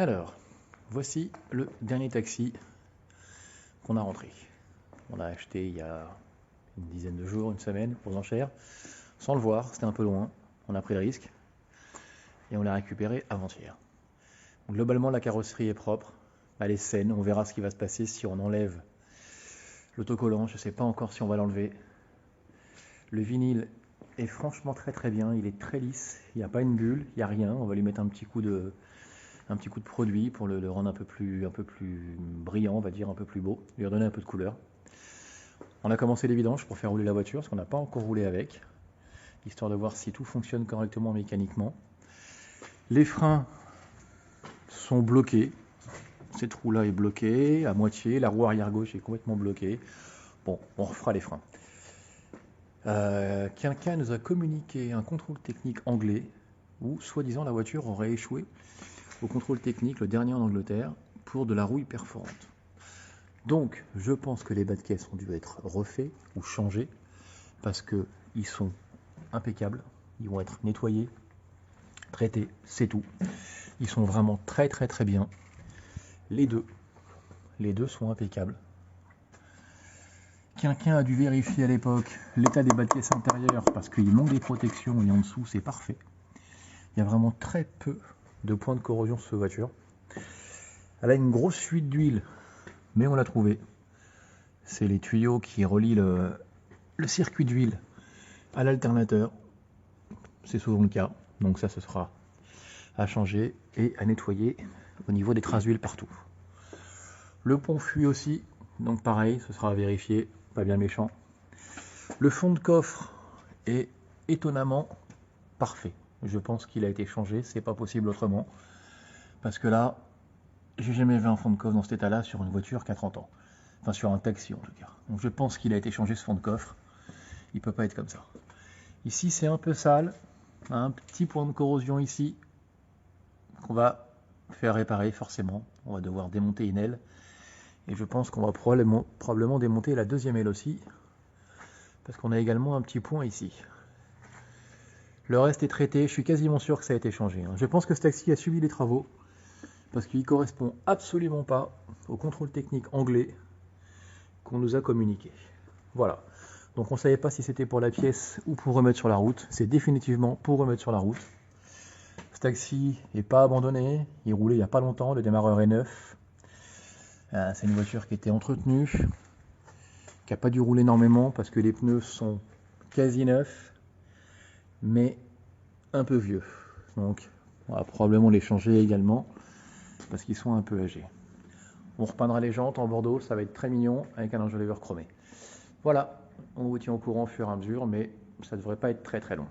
Alors, voici le dernier taxi qu'on a rentré. On l'a acheté il y a une dizaine de jours, une semaine, aux enchères, sans le voir, c'était un peu loin. On a pris le risque et on l'a récupéré avant-hier. Globalement, la carrosserie est propre, elle est saine. On verra ce qui va se passer si on enlève l'autocollant. Je ne sais pas encore si on va l'enlever. Le vinyle est franchement très très bien, il est très lisse, il n'y a pas une bulle, il n'y a rien. On va lui mettre un petit coup de produit pour le rendre un peu plus brillant, on va dire, un peu plus beau, lui redonner un peu de couleur. On a commencé les vidanges pour faire rouler la voiture, parce qu'on n'a pas encore roulé avec, histoire de voir si tout fonctionne correctement mécaniquement. Les freins sont bloqués, cette roue-là est bloquée à moitié, la roue arrière gauche est complètement bloquée. Bon, on refera les freins. Quelqu'un nous a communiqué un contrôle technique anglais, où soi-disant la voiture aurait échoué au contrôle technique, le dernier en Angleterre, pour de la rouille perforante. Donc, je pense que les bas de caisse ont dû être refaits ou changés, parce qu'ils sont impeccables, ils vont être nettoyés, traités, c'est tout. Ils sont vraiment très très très bien. Les deux sont impeccables. Quelqu'un a dû vérifier à l'époque l'état des bas de caisse intérieurs, parce qu'il manque des protections, et en dessous c'est parfait. Il y a vraiment très peu de points de corrosion sur cette voiture. Elle a une grosse fuite d'huile, mais on l'a trouvé. C'est les tuyaux qui relient le circuit d'huile à l'alternateur. C'est souvent le cas, donc ça ce sera à changer et à nettoyer au niveau des traces d'huile partout. Le pont fuit aussi, donc pareil, ce sera à vérifier, pas bien méchant. Le fond de coffre est étonnamment parfait. Je pense qu'il a été changé, c'est pas possible autrement. Parce que là, j'ai jamais vu un fond de coffre dans cet état-là sur une voiture qui a 30 ans. Enfin, sur un taxi en tout cas. Donc je pense qu'il a été changé ce fond de coffre. Il peut pas être comme ça. Ici, c'est un peu sale. Un petit point de corrosion ici qu'on va faire réparer forcément. On va devoir démonter une aile. Et je pense qu'on va probablement démonter la deuxième aile aussi. Parce qu'on a également un petit point ici. Le reste est traité. Je suis quasiment sûr que ça a été changé. Je pense que ce taxi a subi les travaux. Parce qu'il ne correspond absolument pas au contrôle technique anglais qu'on nous a communiqué. Voilà. Donc on ne savait pas si c'était pour la pièce ou pour remettre sur la route. C'est définitivement pour remettre sur la route. Ce taxi n'est pas abandonné. Il roulait il n'y a pas longtemps. Le démarreur est neuf. C'est une voiture qui était entretenue, qui n'a pas dû rouler énormément parce que les pneus sont quasi neufs, mais un peu vieux. Donc on va probablement les changer également parce qu'ils sont un peu âgés. On repeindra les jantes en bordeaux, ça va être très mignon avec un enjoliveur chromé. Voilà, on vous tient au courant au fur et à mesure, mais ça ne devrait pas être très très long.